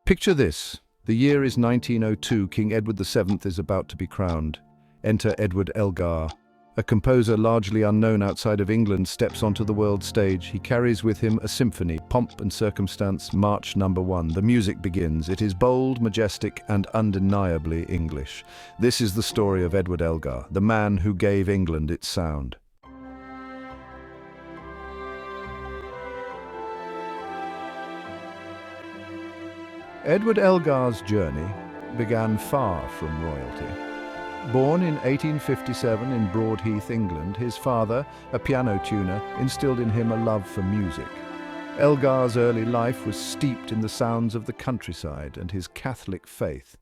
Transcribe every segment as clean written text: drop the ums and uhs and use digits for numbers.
Picture this. The year is 1902. King Edward VII is about to be crowned. Enter Edward Elgar. A composer largely unknown outside of England steps onto the world stage. He carries with him a symphony, Pomp and Circumstance, March No. 1. The music begins. It is bold, majestic, and undeniably English. This is the story of Edward Elgar, the man who gave England its sound. Edward Elgar's journey began far from royalty. Born in 1857 in Broadheath, England, his father, a piano tuner, instilled in him a love for music. Elgar's early life was steeped in the sounds of the countryside and his Catholic faith.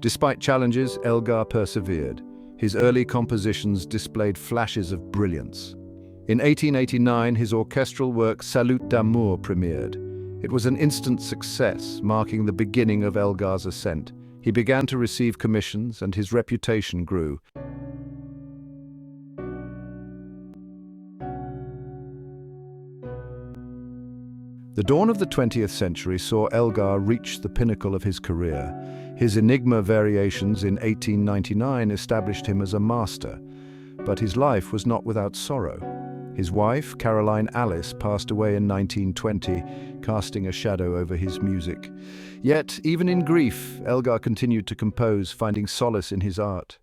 Despite challenges, Elgar persevered. His early compositions displayed flashes of brilliance. In 1889, his orchestral work Salute d'Amour premiered. It was an instant success, marking the beginning of Elgar's ascent. He began to receive commissions, and his reputation grew. The dawn of the 20th century saw Elgar reach the pinnacle of his career. His Enigma Variations in 1899 established him as a master. But his life was not without sorrow. His wife, Caroline Alice, passed away in 1920, casting a shadow over his music. Yet, even in grief, Elgar continued to compose, finding solace in his art.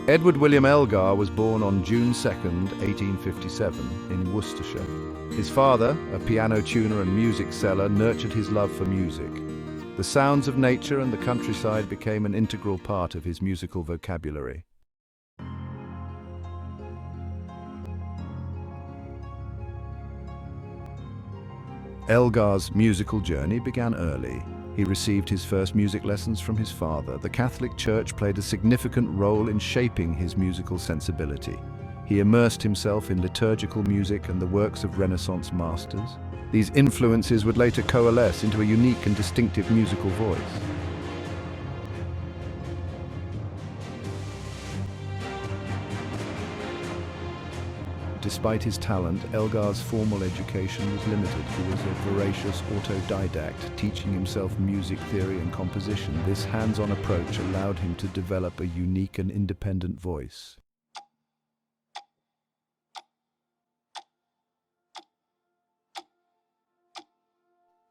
Edward William Elgar was born on June 2, 1857, in Worcestershire. His father, a piano tuner and music seller, nurtured his love for music. The sounds of nature and the countryside became an integral part of his musical vocabulary. Elgar's musical journey began early. He received his first music lessons from his father. The Catholic Church played a significant role in shaping his musical sensibility. He immersed himself in liturgical music and the works of Renaissance masters. These influences would later coalesce into a unique and distinctive musical voice. Despite his talent, Elgar's formal education was limited. He was a voracious autodidact, teaching himself music theory and composition. This hands-on approach allowed him to develop a unique and independent voice.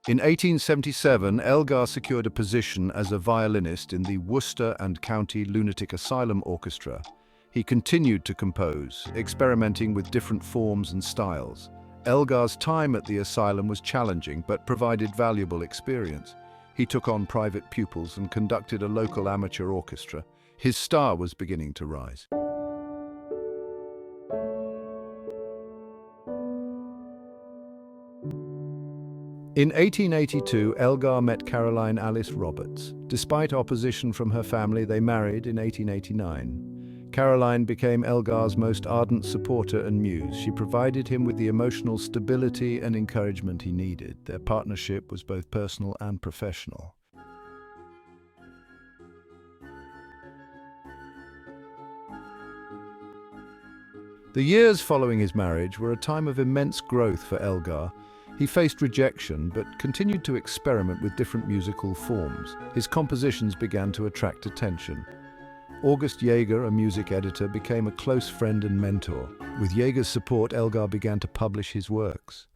In 1877, Elgar secured a position as a violinist in the Worcester and County Lunatic Asylum Orchestra. He continued to compose, experimenting with different forms and styles. Elgar's time at the asylum was challenging but provided valuable experience. He took on private pupils and conducted a local amateur orchestra. His star was beginning to rise. In 1882, Elgar met Caroline Alice Roberts. Despite opposition from her family, they married in 1889. Caroline became Elgar's most ardent supporter and muse. She provided him with the emotional stability and encouragement he needed. Their partnership was both personal and professional. The years following his marriage were a time of immense growth for Elgar. He faced rejection, but continued to experiment with different musical forms. His compositions began to attract attention. August Jaeger, a music editor, became a close friend and mentor. With Jaeger's support, Elgar began to publish his works.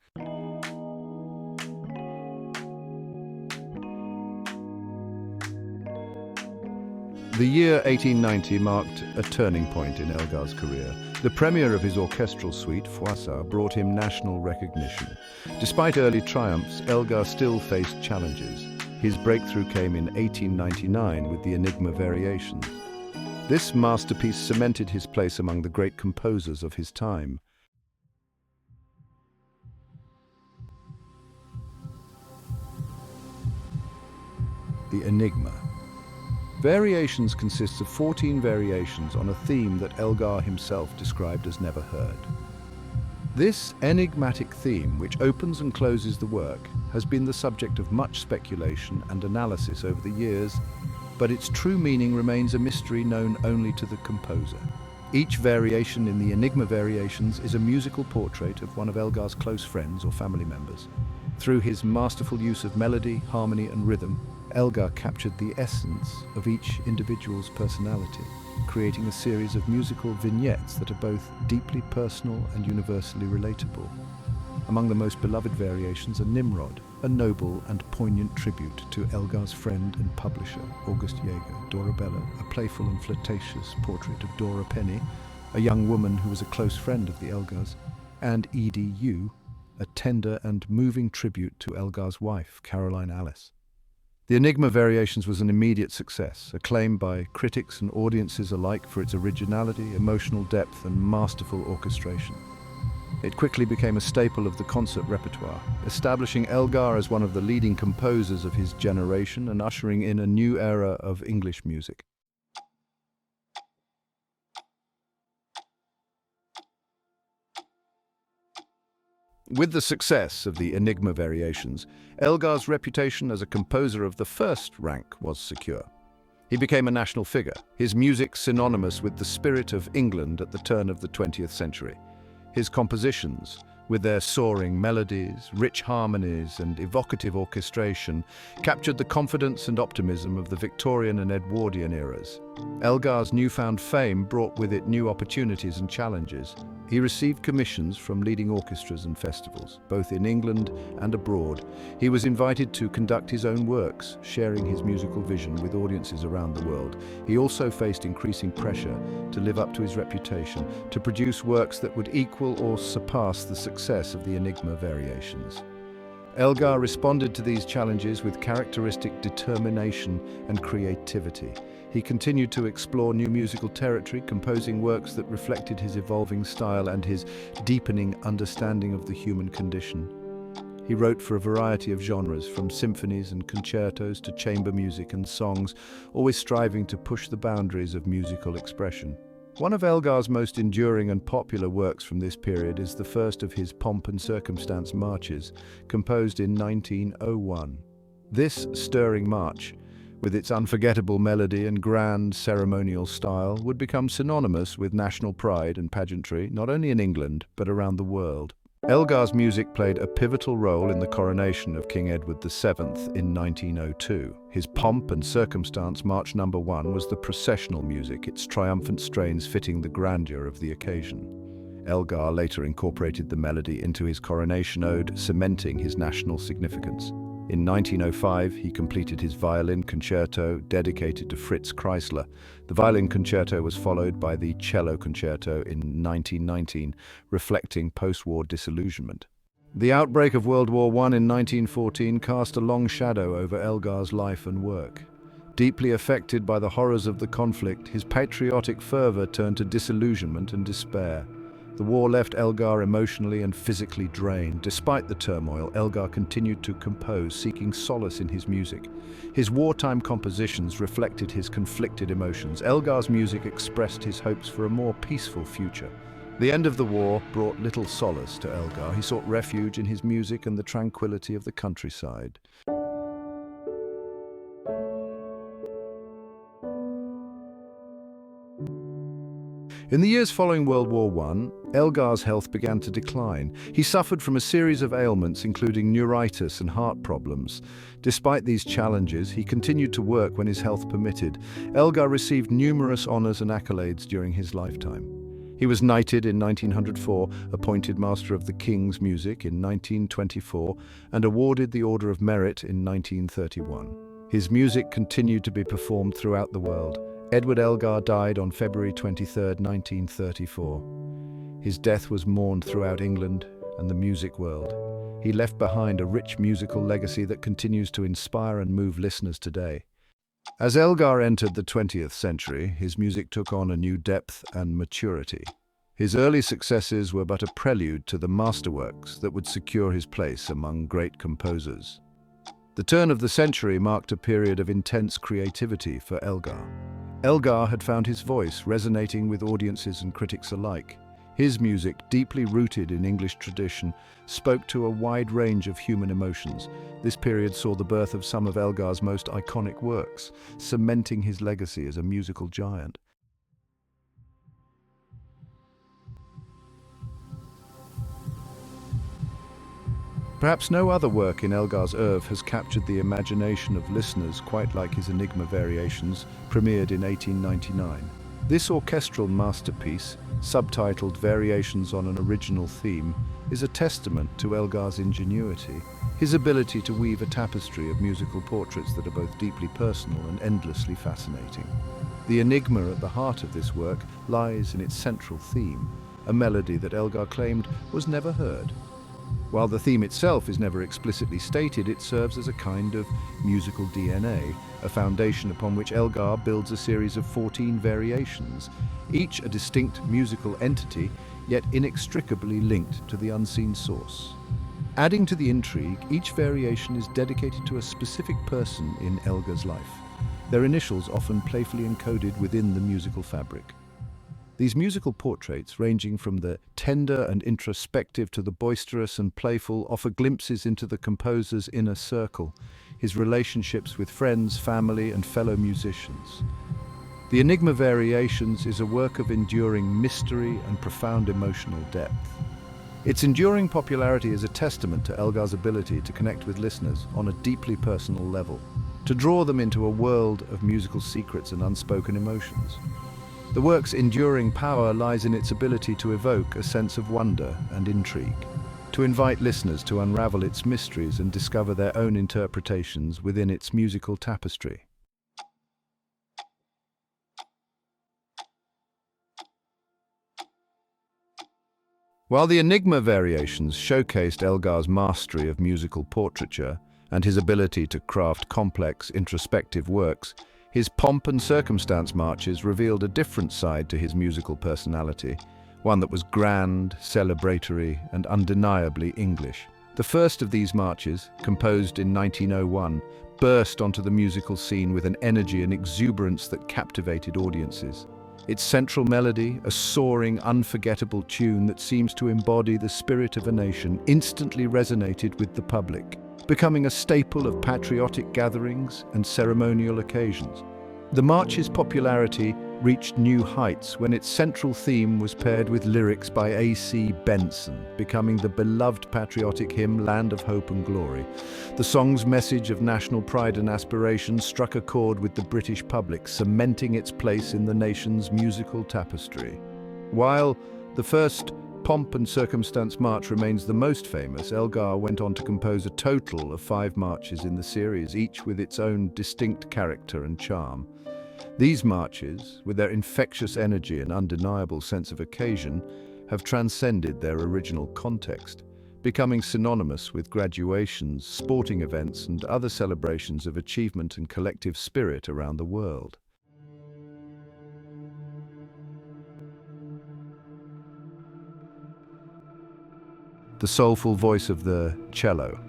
The year 1890 marked a turning point in Elgar's career. The premiere of his orchestral suite, Froissart, brought him national recognition. Despite early triumphs, Elgar still faced challenges. His breakthrough came in 1899 with the Enigma Variations. This masterpiece cemented his place among the great composers of his time. The Enigma. Variations consists of 14 variations on a theme that Elgar himself described as never heard. This enigmatic theme, which opens and closes the work, has been the subject of much speculation and analysis over the years. but its true meaning remains a mystery known only to the composer. Each variation in the Enigma Variations is a musical portrait of one of Elgar's close friends or family members. Through his masterful use of melody, harmony, and rhythm, Elgar captured the essence of each individual's personality, creating a series of musical vignettes that are both deeply personal and universally relatable. Among the most beloved variations are Nimrod, a noble and poignant tribute to Elgar's friend and publisher, August Jaeger; Dorabella, a playful and flirtatious portrait of Dora Penny, a young woman who was a close friend of the Elgars; and Edu, a tender and moving tribute to Elgar's wife, Caroline Alice. The Enigma Variations was an immediate success, acclaimed by critics and audiences alike for its originality, emotional depth, and masterful orchestration. It quickly became a staple of the concert repertoire, establishing Elgar as one of the leading composers of his generation and ushering in a new era of English music. With the success of the Enigma Variations, Elgar's reputation as a composer of the first rank was secure. He became a national figure, his music synonymous with the spirit of England at the turn of the 20th century. His compositions, with their soaring melodies, rich harmonies, and evocative orchestration, captured the confidence and optimism of the Victorian and Edwardian eras. Elgar's newfound fame brought with it new opportunities and challenges. He received commissions from leading orchestras and festivals, both in England and abroad. He was invited to conduct his own works, sharing his musical vision with audiences around the world. He also faced increasing pressure to live up to his reputation, to produce works that would equal or surpass the success of the Enigma Variations. Elgar responded to these challenges with characteristic determination and creativity. He continued to explore new musical territory, composing works that reflected his evolving style and his deepening understanding of the human condition. He wrote for a variety of genres, from symphonies and concertos to chamber music and songs, always striving to push the boundaries of musical expression. One of Elgar's most enduring and popular works from this period is the first of his Pomp and Circumstance marches, composed in 1901. This stirring march, with its unforgettable melody and grand ceremonial style, would become synonymous with national pride and pageantry, not only in England, but around the world. Elgar's music played a pivotal role in the coronation of King Edward VII in 1902. His Pomp and Circumstance March No. 1 was the processional music, its triumphant strains fitting the grandeur of the occasion. Elgar later incorporated the melody into his coronation ode, cementing his national significance. In 1905, he completed his violin concerto dedicated to Fritz Kreisler. The violin concerto was followed by the Cello Concerto in 1919, reflecting post-war disillusionment. The outbreak of World War I in 1914 cast a long shadow over Elgar's life and work. Deeply affected by the horrors of the conflict, his patriotic fervor turned to disillusionment and despair. The war left Elgar emotionally and physically drained. Despite the turmoil, Elgar continued to compose, seeking solace in his music. His wartime compositions reflected his conflicted emotions. Elgar's music expressed his hopes for a more peaceful future. The end of the war brought little solace to Elgar. He sought refuge in his music and the tranquility of the countryside. In the years following World War I, Elgar's health began to decline. He suffered from a series of ailments, including neuritis and heart problems. Despite these challenges, he continued to work when his health permitted. Elgar received numerous honors and accolades during his lifetime. He was knighted in 1904, appointed Master of the King's Music in 1924, and awarded the Order of Merit in 1931. His music continued to be performed throughout the world. Edward Elgar died on February 23, 1934. His death was mourned throughout England and the music world. He left behind a rich musical legacy that continues to inspire and move listeners today. As Elgar entered the 20th century, his music took on a new depth and maturity. His early successes were but a prelude to the masterworks that would secure his place among great composers. The turn of the century marked a period of intense creativity for Elgar. Elgar had found his voice resonating with audiences and critics alike. His music, deeply rooted in English tradition, spoke to a wide range of human emotions. This period saw the birth of some of Elgar's most iconic works, cementing his legacy as a musical giant. Perhaps no other work in Elgar's oeuvre has captured the imagination of listeners quite like his Enigma Variations, premiered in 1899. This orchestral masterpiece, subtitled Variations on an Original Theme, is a testament to Elgar's ingenuity, his ability to weave a tapestry of musical portraits that are both deeply personal and endlessly fascinating. The enigma at the heart of this work lies in its central theme, a melody that Elgar claimed was never heard. While the theme itself is never explicitly stated, it serves as a kind of musical DNA, a foundation upon which Elgar builds a series of 14 variations, each a distinct musical entity, yet inextricably linked to the unseen source. Adding to the intrigue, each variation is dedicated to a specific person in Elgar's life, their initials often playfully encoded within the musical fabric. These musical portraits, ranging from the tender and introspective to the boisterous and playful, offer glimpses into the composer's inner circle, his relationships with friends, family, and fellow musicians. The Enigma Variations is a work of enduring mystery and profound emotional depth. Its enduring popularity is a testament to Elgar's ability to connect with listeners on a deeply personal level, to draw them into a world of musical secrets and unspoken emotions. The work's enduring power lies in its ability to evoke a sense of wonder and intrigue, to invite listeners to unravel its mysteries and discover their own interpretations within its musical tapestry. While the Enigma Variations showcased Elgar's mastery of musical portraiture and his ability to craft complex, introspective works, his pomp and circumstance marches revealed a different side to his musical personality, one that was grand, celebratory, and undeniably English. The first of these marches, composed in 1901, burst onto the musical scene with an energy and exuberance that captivated audiences. Its central melody, a soaring, unforgettable tune that seems to embody the spirit of a nation, instantly resonated with the public, becoming a staple of patriotic gatherings and ceremonial occasions. The march's popularity reached new heights when its central theme was paired with lyrics by A.C. Benson, becoming the beloved patriotic hymn Land of Hope and Glory. The song's message of national pride and aspiration struck a chord with the British public, cementing its place in the nation's musical tapestry. While the first Pomp and Circumstance March remains the most famous, Elgar went on to compose a total of 5 marches in the series, each with its own distinct character and charm. These marches, with their infectious energy and undeniable sense of occasion, have transcended their original context, becoming synonymous with graduations, sporting events, and other celebrations of achievement and collective spirit around the world. The soulful voice of the cello.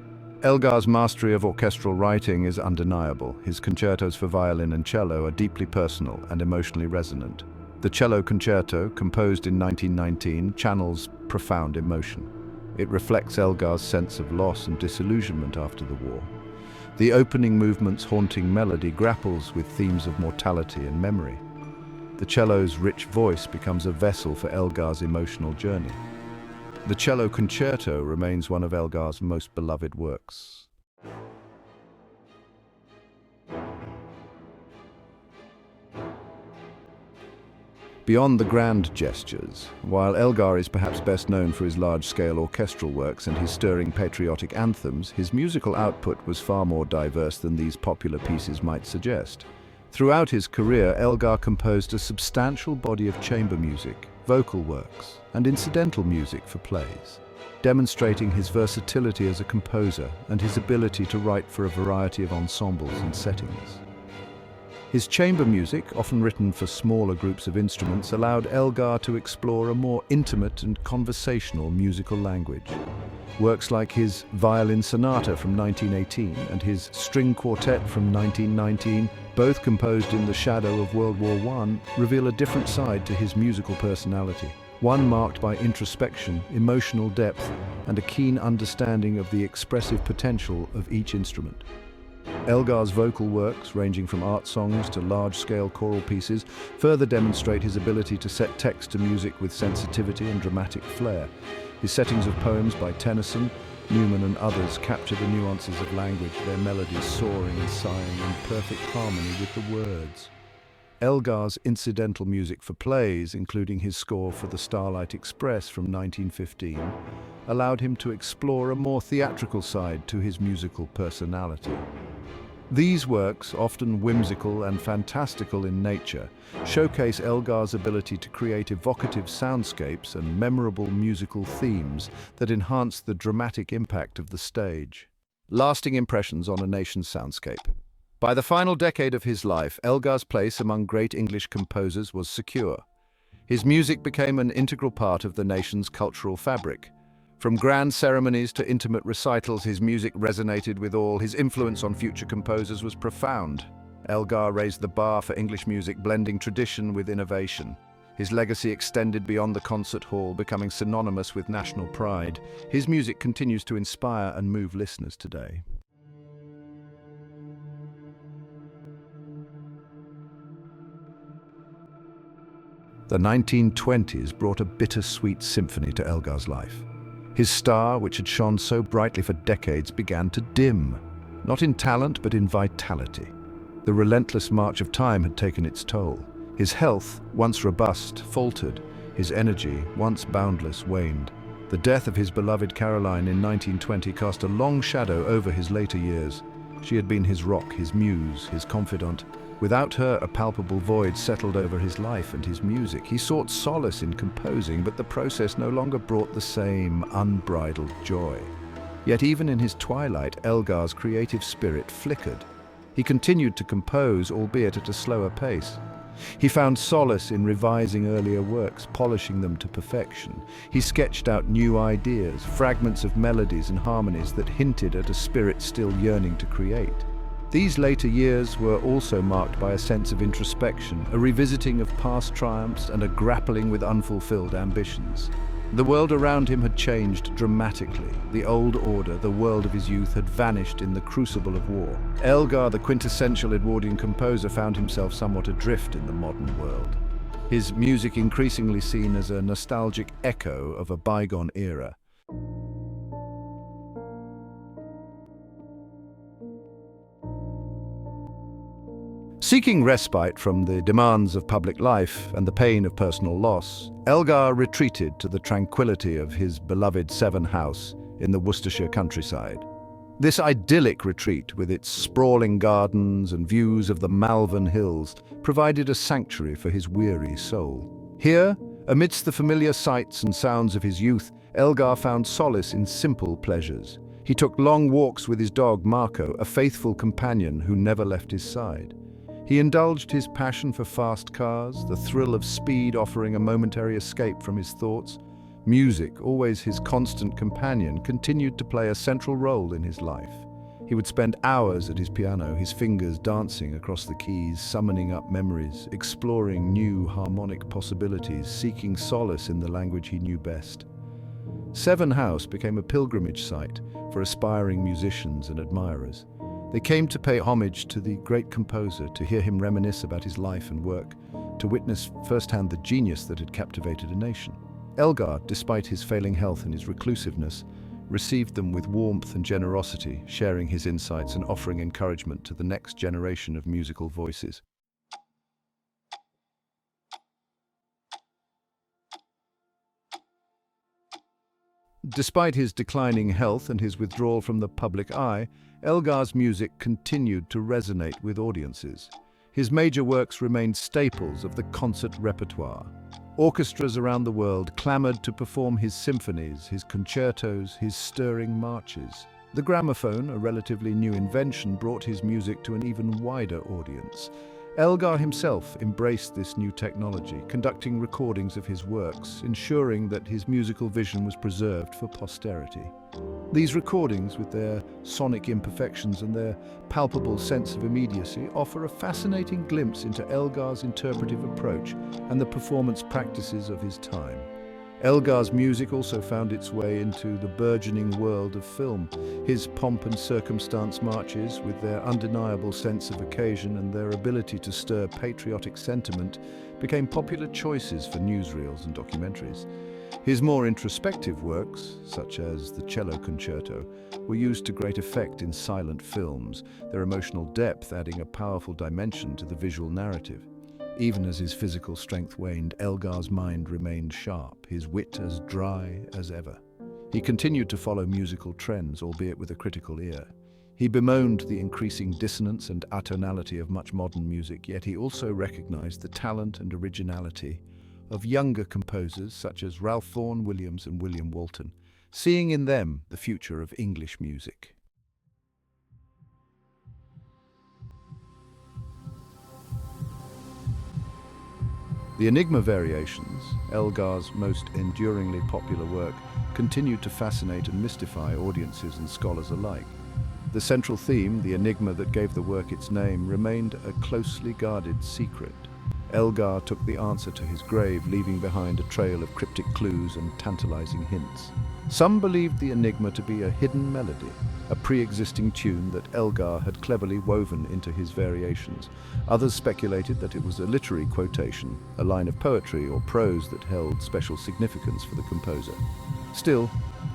Elgar's mastery of orchestral writing is undeniable. His concertos for violin and cello are deeply personal and emotionally resonant. The Cello Concerto, composed in 1919, channels profound emotion. It reflects Elgar's sense of loss and disillusionment after the war. The opening movement's haunting melody grapples with themes of mortality and memory. The cello's rich voice becomes a vessel for Elgar's emotional journey. The Cello Concerto remains one of Elgar's most beloved works. Beyond the grand gestures, while Elgar is perhaps best known for his large-scale orchestral works and his stirring patriotic anthems, his musical output was far more diverse than these popular pieces might suggest. Throughout his career, Elgar composed a substantial body of chamber music, vocal works, and incidental music for plays, demonstrating his versatility as a composer and his ability to write for a variety of ensembles and settings. His chamber music, often written for smaller groups of instruments, allowed Elgar to explore a more intimate and conversational musical language. Works like his Violin Sonata from 1918 and his String Quartet from 1919, both composed in the shadow of World War I, reveal a different side to his musical personality. one marked by introspection, emotional depth, and a keen understanding of the expressive potential of each instrument. Elgar's vocal works, ranging from art songs to large-scale choral pieces, further demonstrate his ability to set text to music with sensitivity and dramatic flair. His settings of poems by Tennyson, Newman and others capture the nuances of language, their melodies soaring and sighing in perfect harmony with the words. Elgar's incidental music for plays, including his score for The Starlight Express from 1915, allowed him to explore a more theatrical side to his musical personality. These works, often whimsical and fantastical in nature, showcase Elgar's ability to create evocative soundscapes and memorable musical themes that enhance the dramatic impact of the stage. Lasting impressions on a nation's soundscape. By the final decade of his life, Elgar's place among great English composers was secure. His music became an integral part of the nation's cultural fabric. From grand ceremonies to intimate recitals, his music resonated with all. His influence on future composers was profound. Elgar raised the bar for English music, blending tradition with innovation. His legacy extended beyond the concert hall, becoming synonymous with national pride. His music continues to inspire and move listeners today. The 1920s brought a bittersweet symphony to Elgar's life. His star, which had shone so brightly for decades, began to dim, not in talent but in vitality. The relentless march of time had taken its toll. His health, once robust, faltered. His energy, once boundless, waned. The death of his beloved Caroline in 1920 cast a long shadow over his later years. She had been his rock, his muse, his confidant. Without her, a palpable void settled over his life and his music. He sought solace in composing, but the process no longer brought the same unbridled joy. Yet even in his twilight, Elgar's creative spirit flickered. He continued to compose, albeit at a slower pace. He found solace in revising earlier works, polishing them to perfection. He sketched out new ideas, fragments of melodies and harmonies that hinted at a spirit still yearning to create. These later years were also marked by a sense of introspection, a revisiting of past triumphs and a grappling with unfulfilled ambitions. The world around him had changed dramatically. The old order, the world of his youth, had vanished in the crucible of war. Elgar, the quintessential Edwardian composer, found himself somewhat adrift in the modern world. His music increasingly seen as a nostalgic echo of a bygone era. Seeking respite from the demands of public life and the pain of personal loss, Elgar retreated to the tranquility of his beloved Severn house in the Worcestershire countryside. This idyllic retreat, with its sprawling gardens and views of the Malvern Hills, provided a sanctuary for his weary soul. Here, amidst the familiar sights and sounds of his youth, Elgar found solace in simple pleasures. He took long walks with his dog Marco, a faithful companion who never left his side. He indulged his passion for fast cars, the thrill of speed offering a momentary escape from his thoughts. Music, always his constant companion, continued to play a central role in his life. He would spend hours at his piano, his fingers dancing across the keys, summoning up memories, exploring new harmonic possibilities, seeking solace in the language he knew best. Severn House became a pilgrimage site for aspiring musicians and admirers. They came to pay homage to the great composer, to hear him reminisce about his life and work, to witness firsthand the genius that had captivated a nation. Elgar, despite his failing health and his reclusiveness, received them with warmth and generosity, sharing his insights and offering encouragement to the next generation of musical voices. Despite his declining health and his withdrawal from the public eye, Elgar's music continued to resonate with audiences. His major works remained staples of the concert repertoire. Orchestras around the world clamored to perform his symphonies, his concertos, his stirring marches. The gramophone, a relatively new invention, brought his music to an even wider audience. Elgar himself embraced this new technology, conducting recordings of his works, ensuring that his musical vision was preserved for posterity. These recordings, with their sonic imperfections and their palpable sense of immediacy, offer a fascinating glimpse into Elgar's interpretive approach and the performance practices of his time. Elgar's music also found its way into the burgeoning world of film. His pomp and circumstance marches, with their undeniable sense of occasion and their ability to stir patriotic sentiment, became popular choices for newsreels and documentaries. His more introspective works, such as the Cello Concerto, were used to great effect in silent films, their emotional depth adding a powerful dimension to the visual narrative. Even as his physical strength waned, Elgar's mind remained sharp, his wit as dry as ever. He continued to follow musical trends, albeit with a critical ear. He bemoaned the increasing dissonance and atonality of much modern music, yet he also recognized the talent and originality of younger composers such as Ralph Vaughan Williams and William Walton, seeing in them the future of English music. The Enigma Variations, Elgar's most enduringly popular work, continued to fascinate and mystify audiences and scholars alike. The central theme, the enigma that gave the work its name, remained a closely guarded secret. Elgar took the answer to his grave, leaving behind a trail of cryptic clues and tantalizing hints. Some believed the enigma to be a hidden melody, a pre-existing tune that Elgar had cleverly woven into his variations. Others speculated that it was a literary quotation, a line of poetry or prose that held special significance for the composer. Still,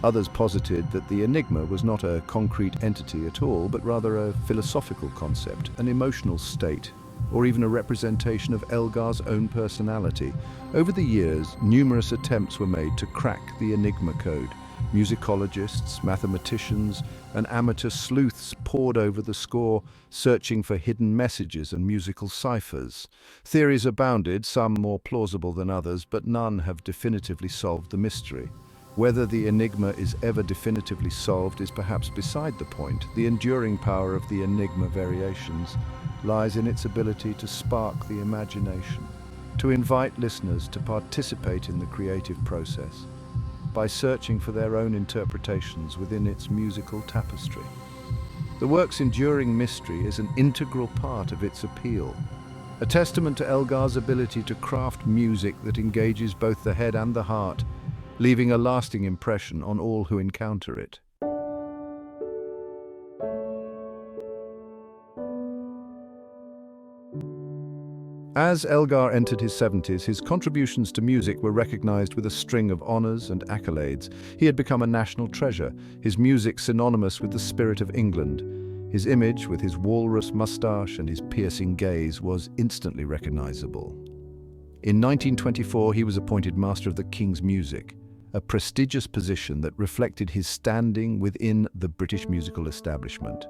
others posited that the enigma was not a concrete entity at all, but rather a philosophical concept, an emotional state, or even a representation of Elgar's own personality. Over the years, numerous attempts were made to crack the Enigma code. Musicologists, mathematicians, and amateur sleuths pored over the score, searching for hidden messages and musical ciphers. Theories abounded, some more plausible than others, but none have definitively solved the mystery. Whether the enigma is ever definitively solved is perhaps beside the point. The enduring power of the Enigma Variations lies in its ability to spark the imagination, to invite listeners to participate in the creative process by searching for their own interpretations within its musical tapestry. The work's enduring mystery is an integral part of its appeal, a testament to Elgar's ability to craft music that engages both the head and the heart, leaving a lasting impression on all who encounter it. As Elgar entered his 70s, his contributions to music were recognized with a string of honors and accolades. He had become a national treasure, his music synonymous with the spirit of England. His image, with his walrus mustache and his piercing gaze, was instantly recognizable. In 1924, he was appointed Master of the King's Music, a prestigious position that reflected his standing within the British musical establishment.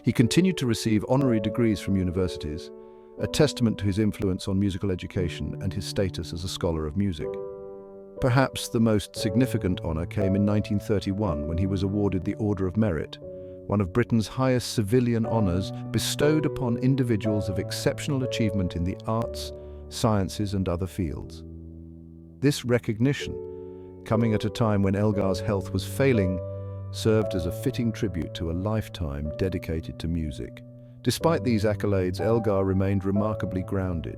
He continued to receive honorary degrees from universities, a testament to his influence on musical education and his status as a scholar of music. Perhaps the most significant honor came in 1931 when he was awarded the Order of Merit, one of Britain's highest civilian honors bestowed upon individuals of exceptional achievement in the arts, sciences, and other fields. This recognition, coming at a time when Elgar's health was failing, served as a fitting tribute to a lifetime dedicated to music. Despite these accolades, Elgar remained remarkably grounded.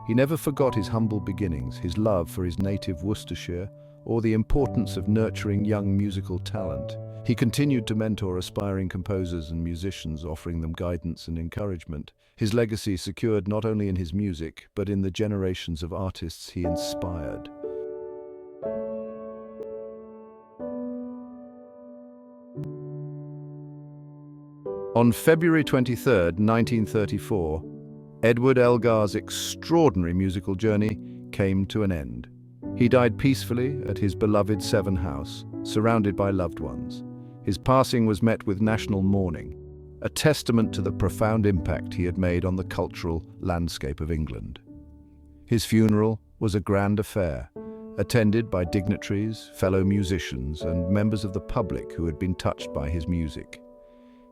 He never forgot his humble beginnings, his love for his native Worcestershire, or the importance of nurturing young musical talent. He continued to mentor aspiring composers and musicians, offering them guidance and encouragement. His legacy secured not only in his music, but in the generations of artists he inspired. On February 23, 1934, Edward Elgar's extraordinary musical journey came to an end. He died peacefully at his beloved Severn house, surrounded by loved ones. His passing was met with national mourning, a testament to the profound impact he had made on the cultural landscape of England. His funeral was a grand affair, attended by dignitaries, fellow musicians, and members of the public who had been touched by his music.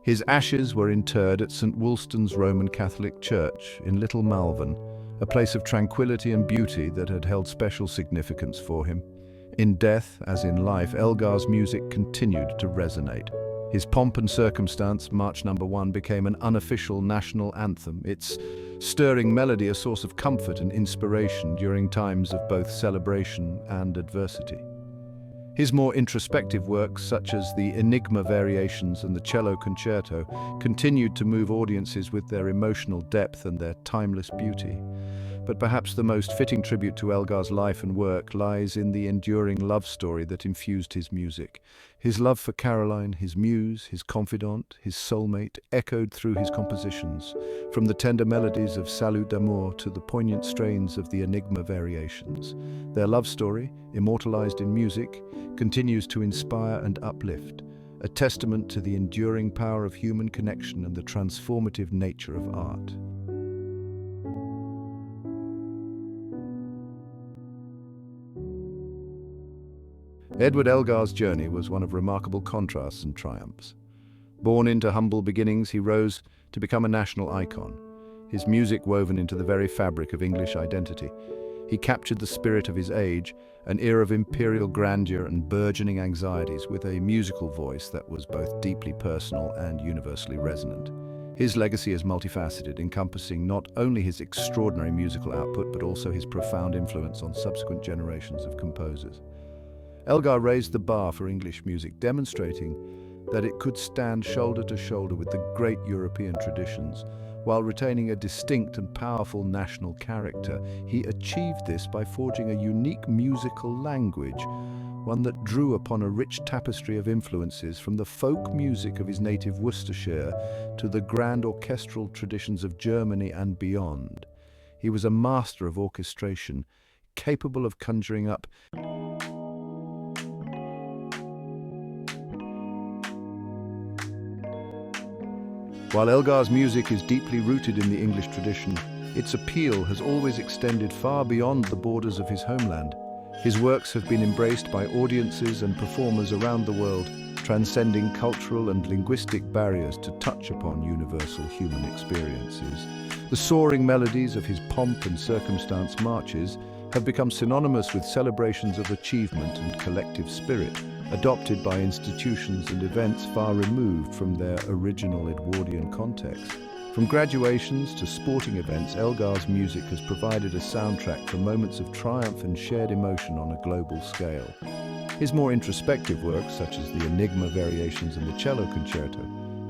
His ashes were interred at St. Wulstan's Roman Catholic Church in Little Malvern, a place of tranquility and beauty that had held special significance for him. In death, as in life, Elgar's music continued to resonate. His Pomp and Circumstance, March No. 1, became an unofficial national anthem, its stirring melody a source of comfort and inspiration during times of both celebration and adversity. His more introspective works, such as the Enigma Variations and the Cello Concerto, continued to move audiences with their emotional depth and their timeless beauty. But perhaps the most fitting tribute to Elgar's life and work lies in the enduring love story that infused his music. His love for Caroline, his muse, his confidant, his soulmate, echoed through his compositions, from the tender melodies of Salut d'amour to the poignant strains of the Enigma Variations. Their love story, immortalized in music, continues to inspire and uplift, a testament to the enduring power of human connection and the transformative nature of art. Edward Elgar's journey was one of remarkable contrasts and triumphs. Born into humble beginnings, he rose to become a national icon, his music woven into the very fabric of English identity. He captured the spirit of his age, an era of imperial grandeur and burgeoning anxieties, with a musical voice that was both deeply personal and universally resonant. His legacy is multifaceted, encompassing not only his extraordinary musical output, but also his profound influence on subsequent generations of composers. Elgar raised the bar for English music, demonstrating that it could stand shoulder to shoulder with the great European traditions, while retaining a distinct and powerful national character. He achieved this by forging a unique musical language, one that drew upon a rich tapestry of influences from the folk music of his native Worcestershire to the grand orchestral traditions of Germany and beyond. He was a master of orchestration, capable of conjuring up While Elgar's music is deeply rooted in the English tradition, its appeal has always extended far beyond the borders of his homeland. His works have been embraced by audiences and performers around the world, transcending cultural and linguistic barriers to touch upon universal human experiences. The soaring melodies of his pomp and circumstance marches have become synonymous with celebrations of achievement and collective spirit, adopted by institutions and events far removed from their original Edwardian context. From graduations to sporting events, Elgar's music has provided a soundtrack for moments of triumph and shared emotion on a global scale. His more introspective works, such as the Enigma Variations and the Cello Concerto,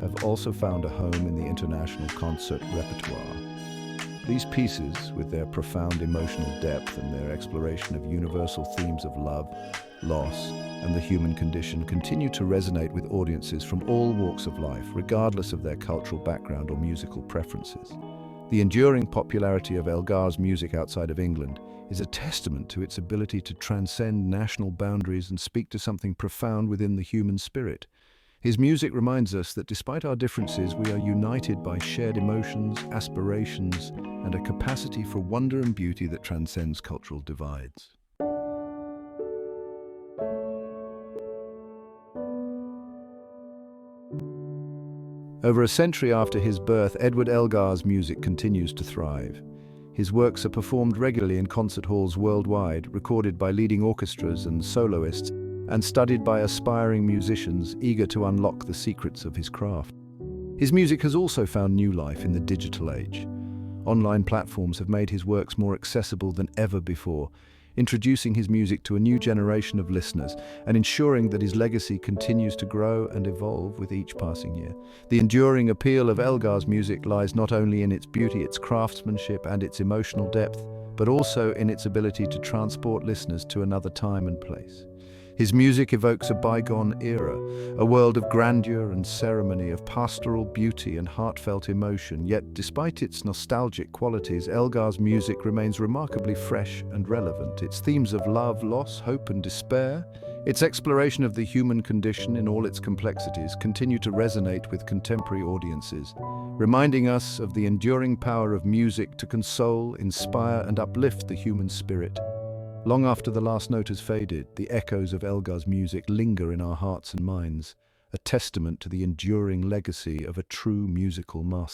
have also found a home in the international concert repertoire. These pieces, with their profound emotional depth and their exploration of universal themes of love, loss, and the human condition, continue to resonate with audiences from all walks of life, regardless of their cultural background or musical preferences. The enduring popularity of Elgar's music outside of England is a testament to its ability to transcend national boundaries and speak to something profound within the human spirit. His music reminds us that despite our differences, we are united by shared emotions, aspirations, and a capacity for wonder and beauty that transcends cultural divides. Over a century after his birth, Edward Elgar's music continues to thrive. His works are performed regularly in concert halls worldwide, recorded by leading orchestras and soloists, and studied by aspiring musicians eager to unlock the secrets of his craft. His music has also found new life in the digital age. Online platforms have made his works more accessible than ever before, introducing his music to a new generation of listeners and ensuring that his legacy continues to grow and evolve with each passing year. The enduring appeal of Elgar's music lies not only in its beauty, its craftsmanship, and its emotional depth, but also in its ability to transport listeners to another time and place. His music evokes a bygone era, a world of grandeur and ceremony, of pastoral beauty and heartfelt emotion. Yet, despite its nostalgic qualities, Elgar's music remains remarkably fresh and relevant. Its themes of love, loss, hope, and despair, its exploration of the human condition in all its complexities, continue to resonate with contemporary audiences, reminding us of the enduring power of music to console, inspire, and uplift the human spirit. Long after the last note has faded, the echoes of Elgar's music linger in our hearts and minds, a testament to the enduring legacy of a true musical master.